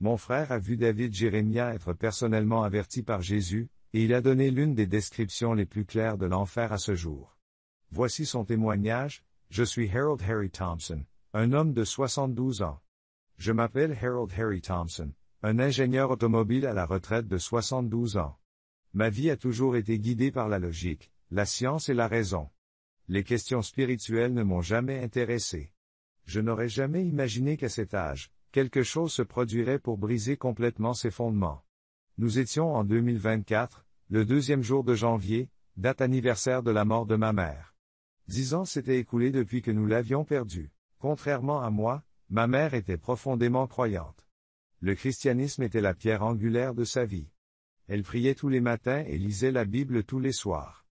Mon frère a vu David Jérémia être personnellement averti par Jésus, et il a donné l'une des descriptions les plus claires de l'enfer à ce jour. Voici son témoignage: Je suis Harold Harry Thompson, un homme de 72 ans. Je m'appelle Harold Harry Thompson, un ingénieur automobile à la retraite de 72 ans. Ma vie a toujours été guidée par la logique, la science et la raison. Les questions spirituelles ne m'ont jamais intéressé. Je n'aurais jamais imaginé qu'à cet âge, quelque chose se produirait pour briser complètement ces fondements. Nous étions en 2024, le 2e jour de janvier, date anniversaire de la mort de ma mère. 10 ans s'étaient écoulés depuis que nous l'avions perdue. Contrairement à moi, ma mère était profondément croyante. Le christianisme était la pierre angulaire de sa vie. Elle priait tous les matins et lisait la Bible tous les soirs.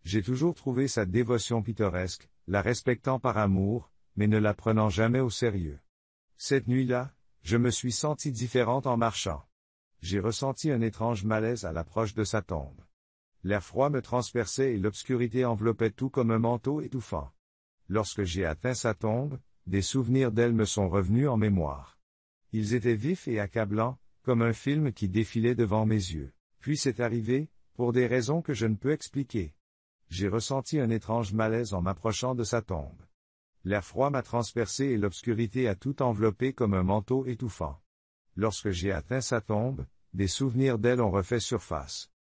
J'ai toujours trouvé sa dévotion pittoresque, la respectant par amour, mais ne la prenant jamais au sérieux. Cette nuit-là, je me suis senti différente en marchant. J'ai ressenti un étrange malaise à l'approche de sa tombe. L'air froid me transperçait et l'obscurité enveloppait tout comme un manteau étouffant. Lorsque j'ai atteint sa tombe, des souvenirs d'elle me sont revenus en mémoire. Ils étaient vifs et accablants, comme un film qui défilait devant mes yeux. Puis c'est arrivé, pour des raisons que je ne peux expliquer. J'ai ressenti un étrange malaise en m'approchant de sa tombe. L'air froid m'a transpercé et l'obscurité a tout enveloppé comme un manteau étouffant. Lorsque j'ai atteint sa tombe, des souvenirs d'elle ont refait surface.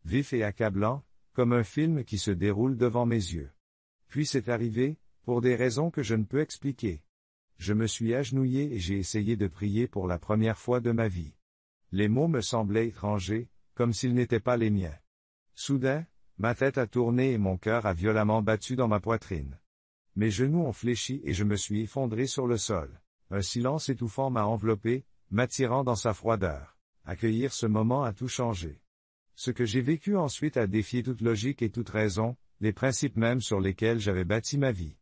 Vifs et accablants, comme un film qui se déroule devant mes yeux. Puis c'est arrivé, pour des raisons que je ne peux expliquer. Je me suis agenouillé et j'ai essayé de prier pour la première fois de ma vie. Les mots me semblaient étrangers, comme s'ils n'étaient pas les miens. Soudain, ma tête a tourné et mon cœur a violemment battu dans ma poitrine. Mes genoux ont fléchi et je me suis effondré sur le sol. Un silence étouffant m'a enveloppé, m'attirant dans sa froideur. Accueillir ce moment a tout changé. Ce que j'ai vécu ensuite a défié toute logique et toute raison, les principes mêmes sur lesquels j'avais bâti ma vie.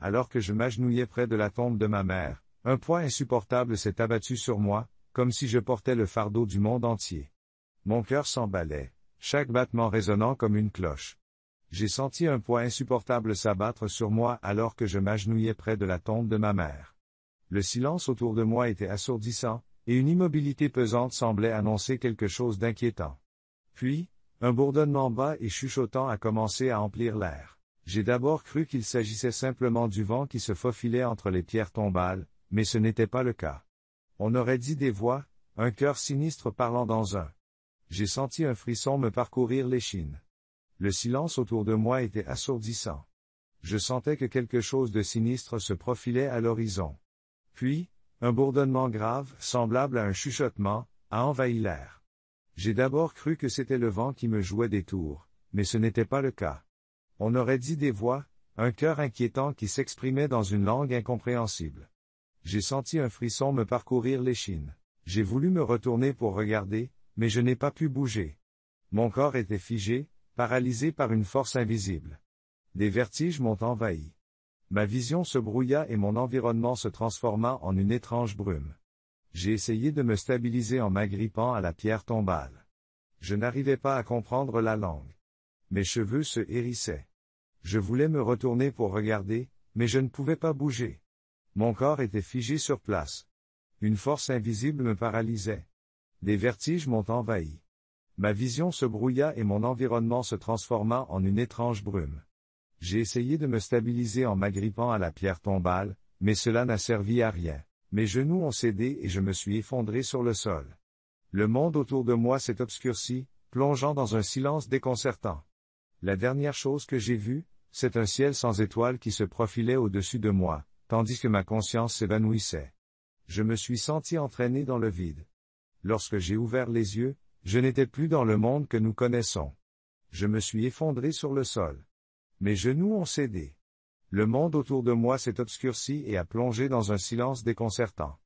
Alors que je m'agenouillais près de la tombe de ma mère, un poids insupportable s'est abattu sur moi, comme si je portais le fardeau du monde entier. Mon cœur s'emballait, chaque battement résonnant comme une cloche. J'ai senti un poids insupportable s'abattre sur moi alors que je m'agenouillais près de la tombe de ma mère. Le silence autour de moi était assourdissant, et une immobilité pesante semblait annoncer quelque chose d'inquiétant. Puis, un bourdonnement bas et chuchotant a commencé à emplir l'air. J'ai d'abord cru qu'il s'agissait simplement du vent qui se faufilait entre les pierres tombales, mais ce n'était pas le cas. On aurait dit des voix, un cœur sinistre parlant dans un. J'ai senti un frisson me parcourir l'échine. Le silence autour de moi était assourdissant. Je sentais que quelque chose de sinistre se profilait à l'horizon. Puis, un bourdonnement grave, semblable à un chuchotement, a envahi l'air. J'ai d'abord cru que c'était le vent qui me jouait des tours, mais ce n'était pas le cas. On aurait dit des voix, un cœur inquiétant qui s'exprimait dans une langue incompréhensible. J'ai senti un frisson me parcourir l'échine. J'ai voulu me retourner pour regarder, mais je n'ai pas pu bouger. Mon corps était figé, paralysé par une force invisible. Des vertiges m'ont envahi. Ma vision se brouilla et mon environnement se transforma en une étrange brume. J'ai essayé de me stabiliser en m'agrippant à la pierre tombale. Je n'arrivais pas à comprendre la langue. Mes cheveux se hérissaient. Je voulais me retourner pour regarder, mais je ne pouvais pas bouger. Mon corps était figé sur place. Une force invisible me paralysait. Des vertiges m'ont envahi. Ma vision se brouilla et mon environnement se transforma en une étrange brume. J'ai essayé de me stabiliser en m'agrippant à la pierre tombale, mais cela n'a servi à rien. Mes genoux ont cédé et je me suis effondré sur le sol. Le monde autour de moi s'est obscurci, plongeant dans un silence déconcertant. La dernière chose que j'ai vue, c'est un ciel sans étoiles qui se profilait au-dessus de moi, tandis que ma conscience s'évanouissait. Je me suis senti entraîné dans le vide. Lorsque j'ai ouvert les yeux, je n'étais plus dans le monde que nous connaissons. Je me suis effondré sur le sol. Mes genoux ont cédé. Le monde autour de moi s'est obscurci et a plongé dans un silence déconcertant.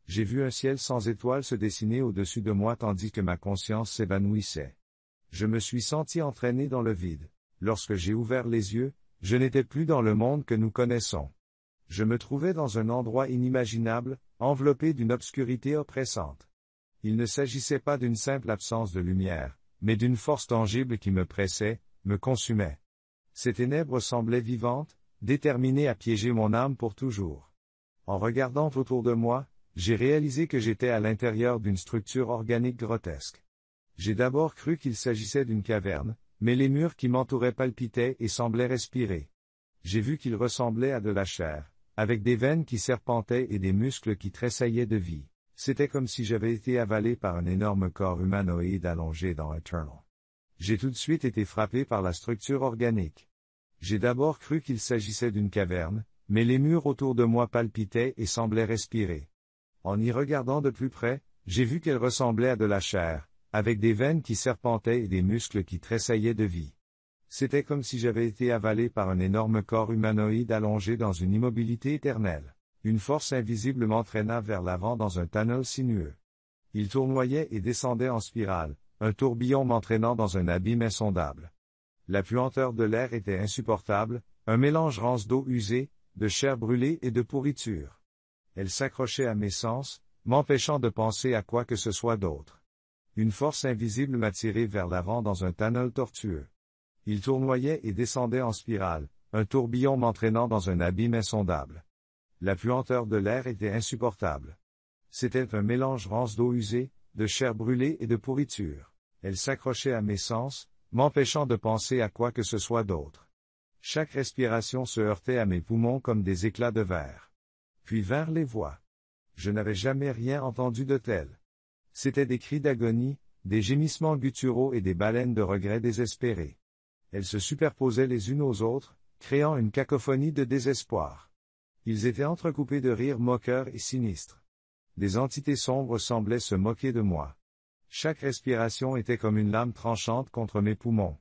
J'ai vu un ciel sans étoiles se dessiner au-dessus de moi tandis que ma conscience s'évanouissait. Je me suis senti entraîné dans le vide. Lorsque j'ai ouvert les yeux, je n'étais plus dans le monde que nous connaissons. Je me trouvais dans un endroit inimaginable, enveloppé d'une obscurité oppressante. Il ne s'agissait pas d'une simple absence de lumière, mais d'une force tangible qui me pressait, me consumait. Ces ténèbres semblaient vivantes, déterminées à piéger mon âme pour toujours. En regardant autour de moi, J'ai réalisé que j'étais à l'intérieur d'une structure organique grotesque. J'ai d'abord cru qu'il s'agissait d'une caverne, mais les murs qui m'entouraient palpitaient et semblaient respirer. J'ai vu qu'ils ressemblaient à de la chair, avec des veines qui serpentaient et des muscles qui tressaillaient de vie. C'était comme si j'avais été avalé par un énorme corps humanoïde allongé dans Eternal. J'ai tout de suite été frappé par la structure organique. J'ai d'abord cru qu'il s'agissait d'une caverne, mais les murs autour de moi palpitaient et semblaient respirer. En y regardant de plus près, j'ai vu qu'elle ressemblait à de la chair, avec des veines qui serpentaient et des muscles qui tressaillaient de vie. C'était comme si j'avais été avalé par un énorme corps humanoïde allongé dans une immobilité éternelle. Une force invisible m'entraîna vers l'avant dans un tunnel sinueux. Il tournoyait et descendait en spirale, un tourbillon m'entraînant dans un abîme insondable. La puanteur de l'air était insupportable, un mélange rance d'eau usée, de chair brûlée et de pourriture. Elle s'accrochait à mes sens, m'empêchant de penser à quoi que ce soit d'autre. Une force invisible m'attirait vers l'avant dans un tunnel tortueux. Il tournoyait et descendait en spirale, un tourbillon m'entraînant dans un abîme insondable. La puanteur de l'air était insupportable. C'était un mélange rance d'eau usée, de chair brûlée et de pourriture. Elle s'accrochait à mes sens, m'empêchant de penser à quoi que ce soit d'autre. Chaque respiration se heurtait à mes poumons comme des éclats de verre. Puis vinrent les voix. Je n'avais jamais rien entendu de tel. C'étaient des cris d'agonie, des gémissements gutturaux et des baleines de regret désespérés. Elles se superposaient les unes aux autres, créant une cacophonie de désespoir. Ils étaient entrecoupés de rires moqueurs et sinistres. Des entités sombres semblaient se moquer de moi. Chaque respiration était comme une lame tranchante contre mes poumons.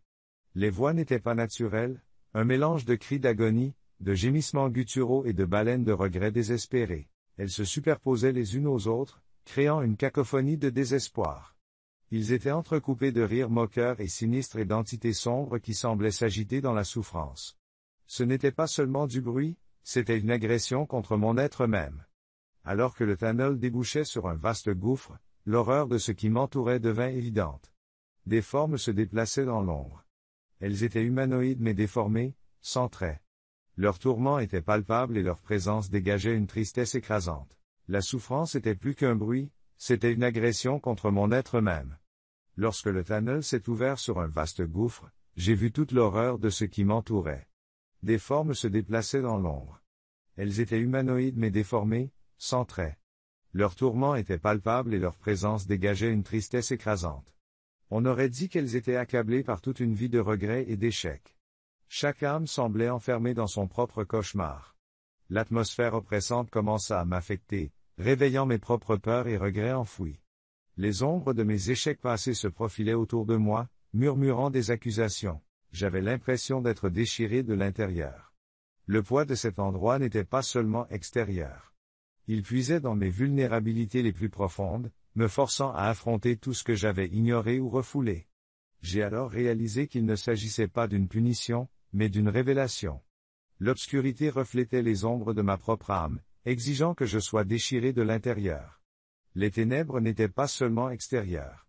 Les voix n'étaient pas naturelles, un mélange de cris d'agonie, de gémissements gutturaux et de baleines de regret désespérés. Elles se superposaient les unes aux autres, créant une cacophonie de désespoir. Ils étaient entrecoupés de rires moqueurs et sinistres et d'entités sombres qui semblaient s'agiter dans la souffrance. Ce n'était pas seulement du bruit, c'était une agression contre mon être même. Alors que le tunnel débouchait sur un vaste gouffre, l'horreur de ce qui m'entourait devint évidente. Des formes se déplaçaient dans l'ombre. Elles étaient humanoïdes mais déformées, sans traits. Leur tourment était palpable et leur présence dégageait une tristesse écrasante. La souffrance était plus qu'un bruit, c'était une agression contre mon être même. Lorsque le tunnel s'est ouvert sur un vaste gouffre, j'ai vu toute l'horreur de ce qui m'entourait. Des formes se déplaçaient dans l'ombre. Elles étaient humanoïdes mais déformées, sans traits. Leur tourment était palpable et leur présence dégageait une tristesse écrasante. On aurait dit qu'elles étaient accablées par toute une vie de regrets et d'échecs. Chaque âme semblait enfermée dans son propre cauchemar. L'atmosphère oppressante commença à m'affecter, réveillant mes propres peurs et regrets enfouis. Les ombres de mes échecs passés se profilaient autour de moi, murmurant des accusations. J'avais l'impression d'être déchiré de l'intérieur. Le poids de cet endroit n'était pas seulement extérieur. Il puisait dans mes vulnérabilités les plus profondes, me forçant à affronter tout ce que j'avais ignoré ou refoulé. J'ai alors réalisé qu'il ne s'agissait pas d'une punition, mais d'une révélation. L'obscurité reflétait les ombres de ma propre âme, exigeant que je sois déchiré de l'intérieur. Les ténèbres n'étaient pas seulement extérieures.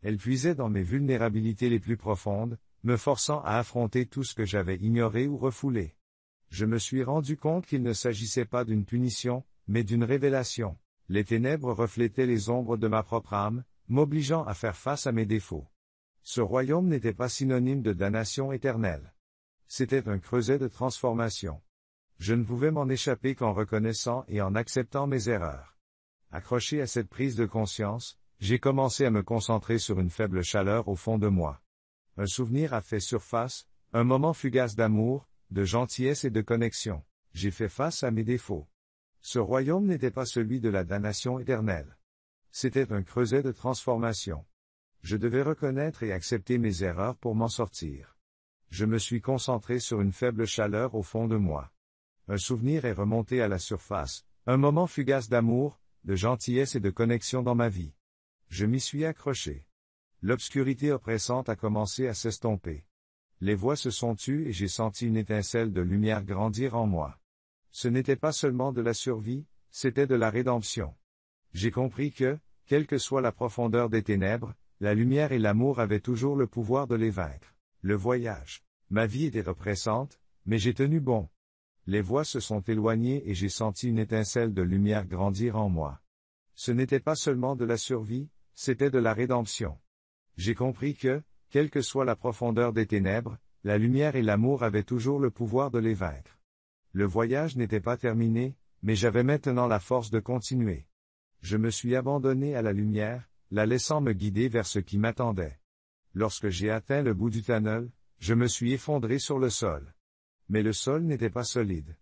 Elles puisaient dans mes vulnérabilités les plus profondes, me forçant à affronter tout ce que j'avais ignoré ou refoulé. Je me suis rendu compte qu'il ne s'agissait pas d'une punition, mais d'une révélation. Les ténèbres reflétaient les ombres de ma propre âme, m'obligeant à faire face à mes défauts. Ce royaume n'était pas synonyme de damnation éternelle. C'était un creuset de transformation. Je ne pouvais m'en échapper qu'en reconnaissant et en acceptant mes erreurs. Accroché à cette prise de conscience, j'ai commencé à me concentrer sur une faible chaleur au fond de moi. Un souvenir a fait surface, un moment fugace d'amour, de gentillesse et de connexion. J'ai fait face à mes défauts. Ce royaume n'était pas celui de la damnation éternelle. C'était un creuset de transformation. Je devais reconnaître et accepter mes erreurs pour m'en sortir. Je me suis concentré sur une faible chaleur au fond de moi. Un souvenir est remonté à la surface, un moment fugace d'amour, de gentillesse et de connexion dans ma vie. Je m'y suis accroché. L'obscurité oppressante a commencé à s'estomper. Les voix se sont tues et j'ai senti une étincelle de lumière grandir en moi. Ce n'était pas seulement de la survie, c'était de la rédemption. J'ai compris que, quelle que soit la profondeur des ténèbres, la lumière et l'amour avaient toujours le pouvoir de les vaincre. Le voyage. Ma vie était oppressante, mais j'ai tenu bon. Les voix se sont éloignées et j'ai senti une étincelle de lumière grandir en moi. Ce n'était pas seulement de la survie, c'était de la rédemption. J'ai compris que, quelle que soit la profondeur des ténèbres, la lumière et l'amour avaient toujours le pouvoir de les vaincre. Le voyage n'était pas terminé, mais j'avais maintenant la force de continuer. Je me suis abandonné à la lumière, la laissant me guider vers ce qui m'attendait. Lorsque j'ai atteint le bout du tunnel, je me suis effondré sur le sol. Mais le sol n'était pas solide.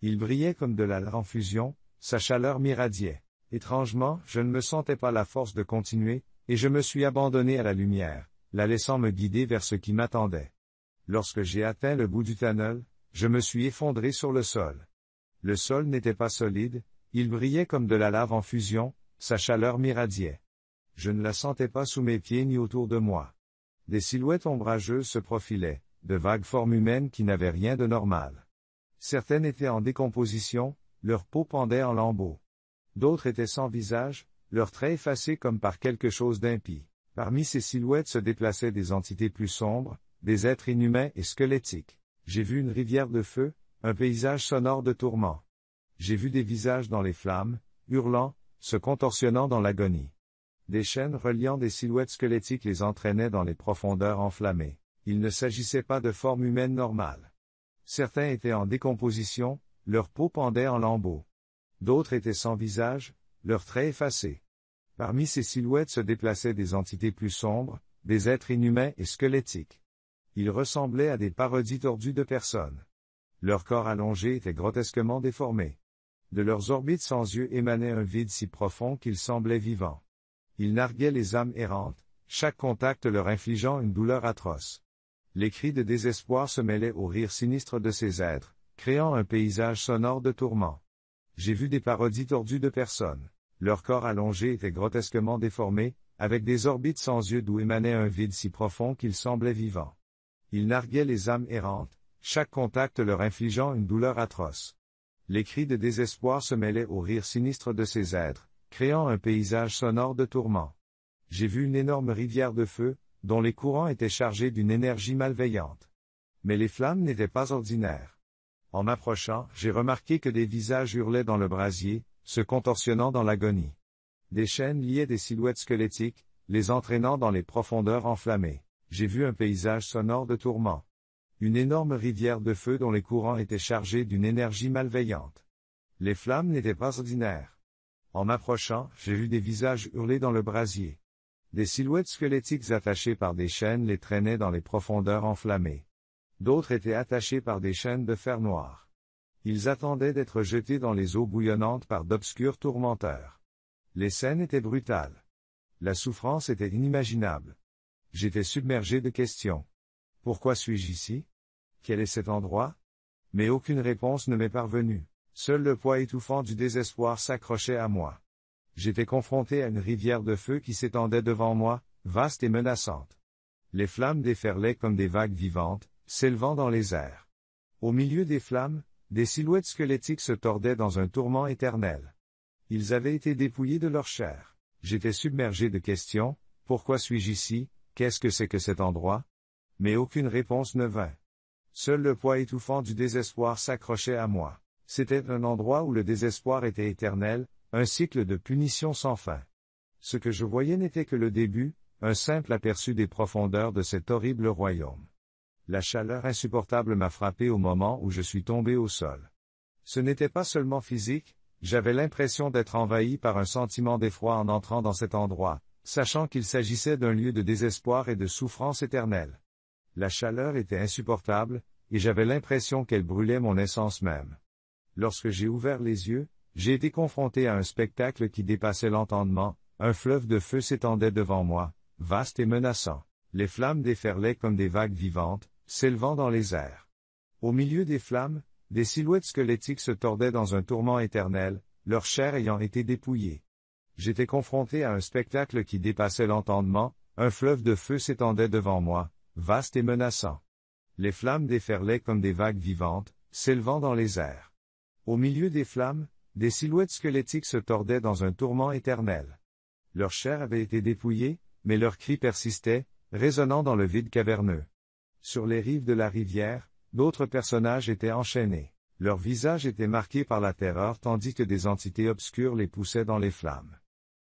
Il brillait comme de la lave en fusion, sa chaleur m'irradiait. Étrangement, je ne me sentais pas la force de continuer, et je me suis abandonné à la lumière, la laissant me guider vers ce qui m'attendait. Lorsque j'ai atteint le bout du tunnel, je me suis effondré sur le sol. Le sol n'était pas solide, il brillait comme de la lave en fusion, sa chaleur m'irradiait. Je ne la sentais pas sous mes pieds ni autour de moi. Des silhouettes ombrageuses se profilaient, de vagues formes humaines qui n'avaient rien de normal. Certaines étaient en décomposition, leur peau pendait en lambeaux. D'autres étaient sans visage, leurs traits effacés comme par quelque chose d'impie. Parmi ces silhouettes se déplaçaient des entités plus sombres, des êtres inhumains et squelettiques. J'ai vu une rivière de feu, un paysage sonore de tourments. J'ai vu des visages dans les flammes, hurlant, se contorsionnant dans l'agonie. Des chaînes reliant des silhouettes squelettiques les entraînaient dans les profondeurs enflammées. Il ne s'agissait pas de formes humaines normales. Certains étaient en décomposition, leur peau pendait en lambeaux. D'autres étaient sans visage, leurs traits effacés. Parmi ces silhouettes se déplaçaient des entités plus sombres, des êtres inhumains et squelettiques. Ils ressemblaient à des parodies tordues de personnes. Leurs corps allongés étaient grotesquement déformés. De leurs orbites sans yeux émanait un vide si profond qu'ils semblaient vivants. Ils narguaient les âmes errantes, chaque contact leur infligeant une douleur atroce. Les cris de désespoir se mêlaient aux rires sinistres de ces êtres, créant un paysage sonore de tourments. J'ai vu des parodies tordues de personnes. Leurs corps allongés étaient grotesquement déformés, avec des orbites sans yeux d'où émanait un vide si profond qu'ils semblaient vivants. Ils narguaient les âmes errantes, chaque contact leur infligeant une douleur atroce. Les cris de désespoir se mêlaient aux rires sinistres de ces êtres, créant un paysage sonore de tourments. J'ai vu une énorme rivière de feu, dont les courants étaient chargés d'une énergie malveillante. Mais les flammes n'étaient pas ordinaires. En m'approchant, j'ai remarqué que des visages hurlaient dans le brasier, se contorsionnant dans l'agonie. Des chaînes liaient des silhouettes squelettiques, les entraînant dans les profondeurs enflammées. J'ai vu un paysage sonore de tourments. Une énorme rivière de feu dont les courants étaient chargés d'une énergie malveillante. Les flammes n'étaient pas ordinaires. En m'approchant, j'ai vu des visages hurler dans le brasier. Des silhouettes squelettiques attachées par des chaînes les traînaient dans les profondeurs enflammées. D'autres étaient attachés par des chaînes de fer noir. Ils attendaient d'être jetés dans les eaux bouillonnantes par d'obscurs tourmenteurs. Les scènes étaient brutales. La souffrance était inimaginable. J'étais submergé de questions. Pourquoi suis-je ici? Quel est cet endroit? Mais aucune réponse ne m'est parvenue. Seul le poids étouffant du désespoir s'accrochait à moi. J'étais confronté à une rivière de feu qui s'étendait devant moi, vaste et menaçante. Les flammes déferlaient comme des vagues vivantes, s'élevant dans les airs. Au milieu des flammes, des silhouettes squelettiques se tordaient dans un tourment éternel. Ils avaient été dépouillés de leur chair. J'étais submergé de questions. Pourquoi suis-je ici? Qu'est-ce que c'est que cet endroit? Mais aucune réponse ne vint. Seul le poids étouffant du désespoir s'accrochait à moi. C'était un endroit où le désespoir était éternel, un cycle de punition sans fin. Ce que je voyais n'était que le début, un simple aperçu des profondeurs de cet horrible royaume. La chaleur insupportable m'a frappé au moment où je suis tombé au sol. Ce n'était pas seulement physique, j'avais l'impression d'être envahi par un sentiment d'effroi en entrant dans cet endroit, sachant qu'il s'agissait d'un lieu de désespoir et de souffrance éternelle. La chaleur était insupportable, et j'avais l'impression qu'elle brûlait mon essence même. Lorsque j'ai ouvert les yeux, j'ai été confronté à un spectacle qui dépassait l'entendement, un fleuve de feu s'étendait devant moi, vaste et menaçant. Les flammes déferlaient comme des vagues vivantes, s'élevant dans les airs. Au milieu des flammes, des silhouettes squelettiques se tordaient dans un tourment éternel, leur chair ayant été dépouillée. J'étais confronté à un spectacle qui dépassait l'entendement, un fleuve de feu s'étendait devant moi, vaste et menaçant. Les flammes déferlaient comme des vagues vivantes, s'élevant dans les airs. Au milieu des flammes, des silhouettes squelettiques se tordaient dans un tourment éternel. Leur chair avait été dépouillée, mais leurs cris persistaient, résonnant dans le vide caverneux. Sur les rives de la rivière, d'autres personnages étaient enchaînés. Leurs visages étaient marqués par la terreur tandis que des entités obscures les poussaient dans les flammes.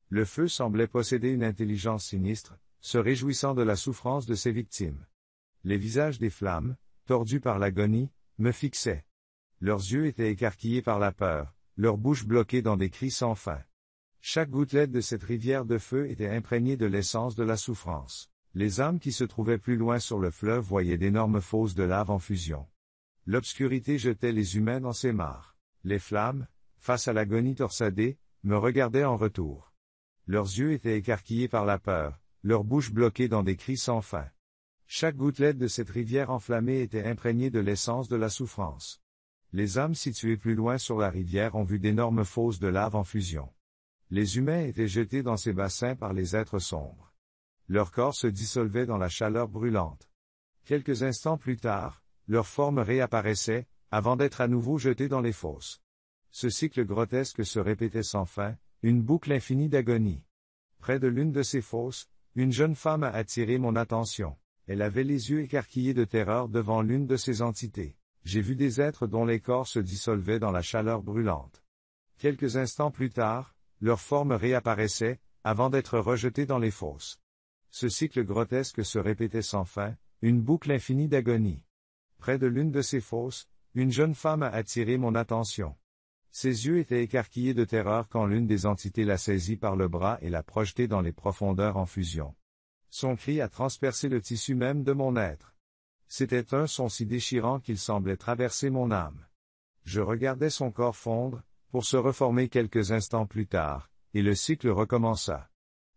Le feu semblait posséder une intelligence sinistre, se réjouissant de la souffrance de ses victimes. Les visages des flammes, tordus par l'agonie, me fixaient. Leurs yeux étaient écarquillés par la peur, leurs bouches bloquées dans des cris sans fin. Chaque gouttelette de cette rivière de feu était imprégnée de l'essence de la souffrance. Les âmes qui se trouvaient plus loin sur le fleuve voyaient d'énormes fosses de lave en fusion. L'obscurité jetait les humains dans ses mares. Les flammes, face à l'agonie torsadée, me regardaient en retour. Leurs yeux étaient écarquillés par la peur, leurs bouches bloquées dans des cris sans fin. Chaque gouttelette de cette rivière enflammée était imprégnée de l'essence de la souffrance. Les âmes situées plus loin sur la rivière ont vu d'énormes fosses de lave en fusion. Les humains étaient jetés dans ces bassins par les êtres sombres. Leur corps se dissolvait dans la chaleur brûlante. Quelques instants plus tard, leur forme réapparaissait, avant d'être à nouveau jetés dans les fosses. Ce cycle grotesque se répétait sans fin, une boucle infinie d'agonie. Près de l'une de ces fosses, une jeune femme a attiré mon attention. Elle avait les yeux écarquillés de terreur devant l'une de ces entités. J'ai vu des êtres dont les corps se dissolvaient dans la chaleur brûlante. Quelques instants plus tard, leur forme réapparaissait, avant d'être rejetée dans les fosses. Ce cycle grotesque se répétait sans fin, une boucle infinie d'agonie. Près de l'une de ces fosses, une jeune femme a attiré mon attention. Ses yeux étaient écarquillés de terreur quand l'une des entités l'a saisie par le bras et l'a projetée dans les profondeurs en fusion. Son cri a transpercé le tissu même de mon être. C'était un son si déchirant qu'il semblait traverser mon âme. Je regardais son corps fondre, pour se reformer quelques instants plus tard, et le cycle recommença.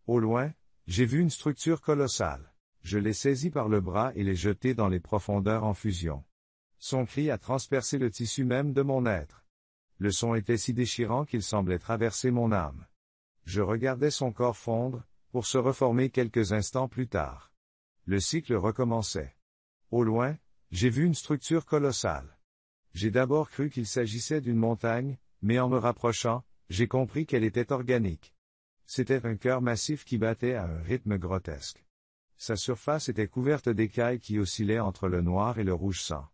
Au loin, j'ai vu une structure colossale. Je l'ai saisie par le bras et l'ai jetée dans les profondeurs en fusion. Son cri a transpercé le tissu même de mon être. Le son était si déchirant qu'il semblait traverser mon âme. Je regardais son corps fondre, pour se reformer quelques instants plus tard. Le cycle recommençait. Au loin, j'ai vu une structure colossale. J'ai d'abord cru qu'il s'agissait d'une montagne, mais en me rapprochant, j'ai compris qu'elle était organique. C'était un cœur massif qui battait à un rythme grotesque. Sa surface était couverte d'écailles qui oscillaient entre le noir et le rouge sang.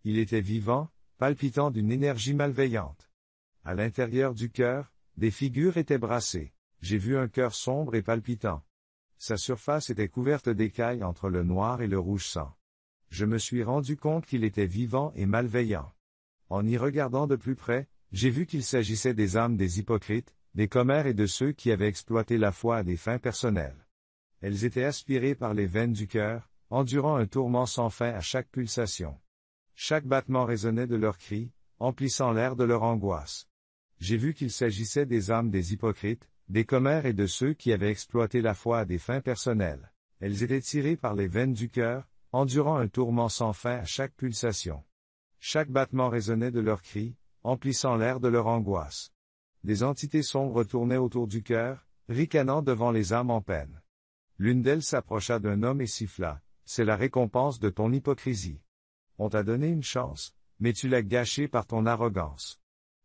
Il était vivant, palpitant d'une énergie malveillante. À l'intérieur du cœur, des figures étaient brassées. J'ai vu un cœur sombre et palpitant. Sa surface était couverte d'écailles entre le noir et le rouge sang. Je me suis rendu compte qu'il était vivant et malveillant. En y regardant de plus près, j'ai vu qu'il s'agissait des âmes des hypocrites, des commères et de ceux qui avaient exploité la foi à des fins personnelles. Elles étaient aspirées par les veines du cœur, endurant un tourment sans fin à chaque pulsation. Chaque battement résonnait de leurs cris, emplissant l'air de leur angoisse. J'ai vu qu'il s'agissait des âmes des hypocrites, des commères et de ceux qui avaient exploité la foi à des fins personnelles. Elles étaient tirées par les veines du cœur, endurant un tourment sans fin à chaque pulsation. Chaque battement résonnait de leurs cris, emplissant l'air de leur angoisse. Des entités sombres tournaient autour du cœur, ricanant devant les âmes en peine. L'une d'elles s'approcha d'un homme et siffla, « C'est la récompense de ton hypocrisie. On t'a donné une chance, mais tu l'as gâchée par ton arrogance. »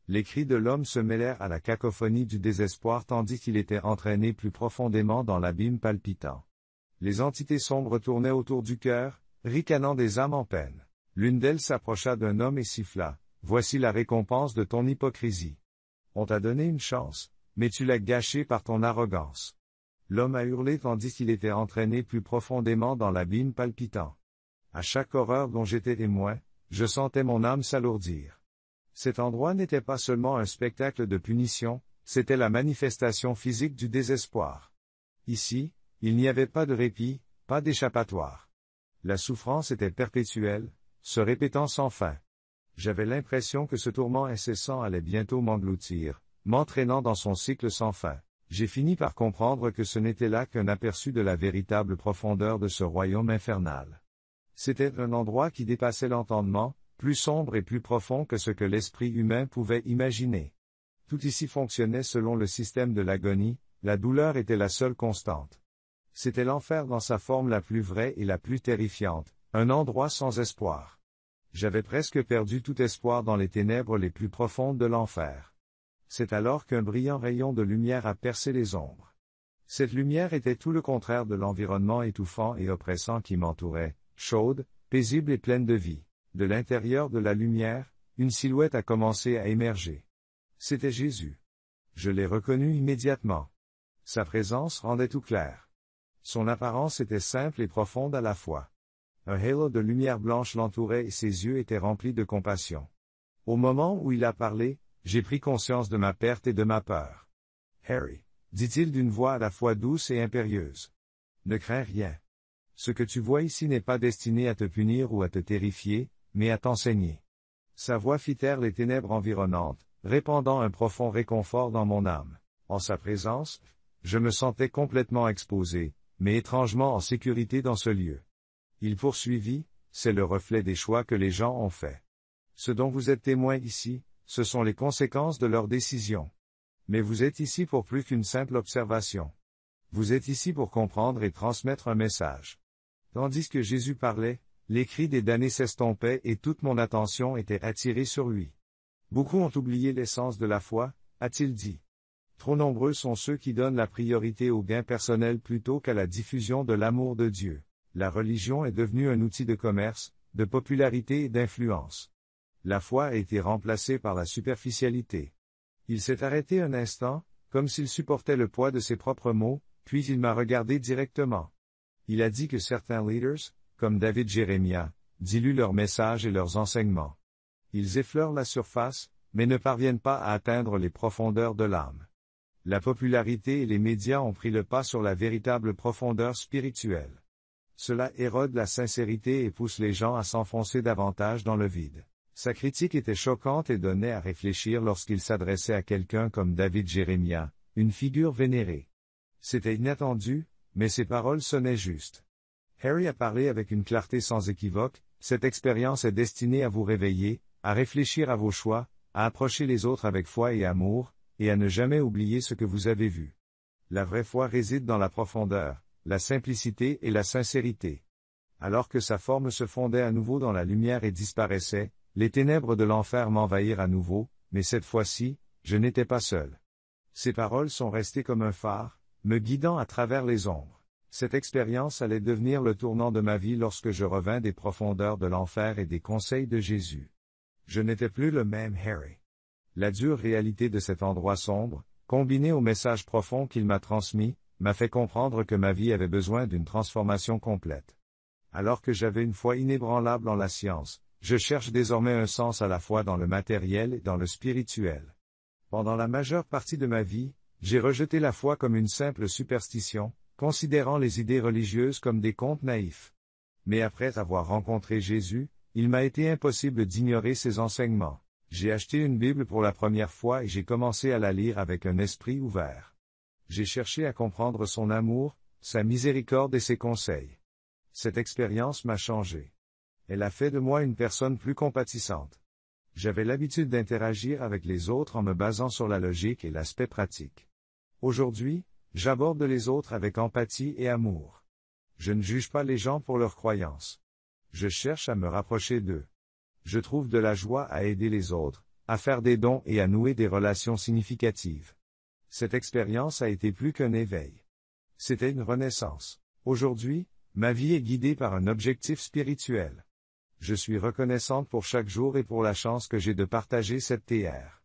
Les cris de l'homme se mêlèrent à la cacophonie du désespoir tandis qu'il était entraîné plus profondément dans l'abîme palpitant. Les entités sombres tournaient autour du cœur, ricanant des âmes en peine. L'une d'elles s'approcha d'un homme et siffla, « Voici la récompense de ton hypocrisie. On t'a donné une chance, mais tu l'as gâchée par ton arrogance. » L'homme a hurlé tandis qu'il était entraîné plus profondément dans l'abîme palpitant. À chaque horreur dont j'étais témoin, je sentais mon âme s'alourdir. Cet endroit n'était pas seulement un spectacle de punition, c'était la manifestation physique du désespoir. Ici, il n'y avait pas de répit, pas d'échappatoire. La souffrance était perpétuelle, se répétant sans fin. J'avais l'impression que ce tourment incessant allait bientôt m'engloutir, m'entraînant dans son cycle sans fin. J'ai fini par comprendre que ce n'était là qu'un aperçu de la véritable profondeur de ce royaume infernal. C'était un endroit qui dépassait l'entendement, plus sombre et plus profond que ce que l'esprit humain pouvait imaginer. Tout ici fonctionnait selon le système de l'agonie, la douleur était la seule constante. C'était l'enfer dans sa forme la plus vraie et la plus terrifiante, un endroit sans espoir. J'avais presque perdu tout espoir dans les ténèbres les plus profondes de l'enfer. C'est alors qu'un brillant rayon de lumière a percé les ombres. Cette lumière était tout le contraire de l'environnement étouffant et oppressant qui m'entourait, chaude, paisible et pleine de vie. De l'intérieur de la lumière, une silhouette a commencé à émerger. C'était Jésus. Je l'ai reconnu immédiatement. Sa présence rendait tout clair. Son apparence était simple et profonde à la fois. Un halo de lumière blanche l'entourait et ses yeux étaient remplis de compassion. Au moment où il a parlé, j'ai pris conscience de ma perte et de ma peur. Harry, dit-il d'une voix à la fois douce et impérieuse. Ne crains rien. Ce que tu vois ici n'est pas destiné à te punir ou à te terrifier, mais à t'enseigner. Sa voix fit taire les ténèbres environnantes, répandant un profond réconfort dans mon âme. En sa présence, je me sentais complètement exposé, mais étrangement en sécurité dans ce lieu. Il poursuivit, c'est le reflet des choix que les gens ont faits. Ce dont vous êtes témoin ici, ce sont les conséquences de leurs décisions. Mais vous êtes ici pour plus qu'une simple observation. Vous êtes ici pour comprendre et transmettre un message. Tandis que Jésus parlait, les cris des damnés s'estompaient et toute mon attention était attirée sur lui. Beaucoup ont oublié l'essence de la foi, a-t-il dit. Trop nombreux sont ceux qui donnent la priorité au gain personnel plutôt qu'à la diffusion de l'amour de Dieu. La religion est devenue un outil de commerce, de popularité et d'influence. La foi a été remplacée par la superficialité. Il s'est arrêté un instant, comme s'il supportait le poids de ses propres mots, puis il m'a regardé directement. Il a dit que certains leaders, comme David Jérémia, diluent leurs messages et leurs enseignements. Ils effleurent la surface, mais ne parviennent pas à atteindre les profondeurs de l'âme. La popularité et les médias ont pris le pas sur la véritable profondeur spirituelle. Cela érode la sincérité et pousse les gens à s'enfoncer davantage dans le vide. Sa critique était choquante et donnait à réfléchir lorsqu'il s'adressait à quelqu'un comme David Jérémia, une figure vénérée. C'était inattendu, mais ses paroles sonnaient justes. Harry a parlé avec une clarté sans équivoque, cette expérience est destinée à vous réveiller, à réfléchir à vos choix, à approcher les autres avec foi et amour, et à ne jamais oublier ce que vous avez vu. La vraie foi réside dans la profondeur, la simplicité et la sincérité. Alors que sa forme se fondait à nouveau dans la lumière et disparaissait, les ténèbres de l'enfer m'envahirent à nouveau, mais cette fois-ci, je n'étais pas seul. Ces paroles sont restées comme un phare, me guidant à travers les ombres. Cette expérience allait devenir le tournant de ma vie lorsque je revins des profondeurs de l'enfer et des conseils de Jésus. Je n'étais plus le même Harry. La dure réalité de cet endroit sombre, combinée au message profond qu'il m'a transmis, m'a fait comprendre que ma vie avait besoin d'une transformation complète. Alors que j'avais une foi inébranlable en la science, je cherche désormais un sens à la fois dans le matériel et dans le spirituel. Pendant la majeure partie de ma vie, j'ai rejeté la foi comme une simple superstition, considérant les idées religieuses comme des contes naïfs. Mais après avoir rencontré Jésus, il m'a été impossible d'ignorer ses enseignements. J'ai acheté une Bible pour la première fois et j'ai commencé à la lire avec un esprit ouvert. J'ai cherché à comprendre son amour, sa miséricorde et ses conseils. Cette expérience m'a changé. Elle a fait de moi une personne plus compatissante. J'avais l'habitude d'interagir avec les autres en me basant sur la logique et l'aspect pratique. Aujourd'hui, j'aborde les autres avec empathie et amour. Je ne juge pas les gens pour leurs croyances. Je cherche à me rapprocher d'eux. Je trouve de la joie à aider les autres, à faire des dons et à nouer des relations significatives. Cette expérience a été plus qu'un éveil. C'était une renaissance. Aujourd'hui, ma vie est guidée par un objectif spirituel. Je suis reconnaissante pour chaque jour et pour la chance que j'ai de partager cette terre.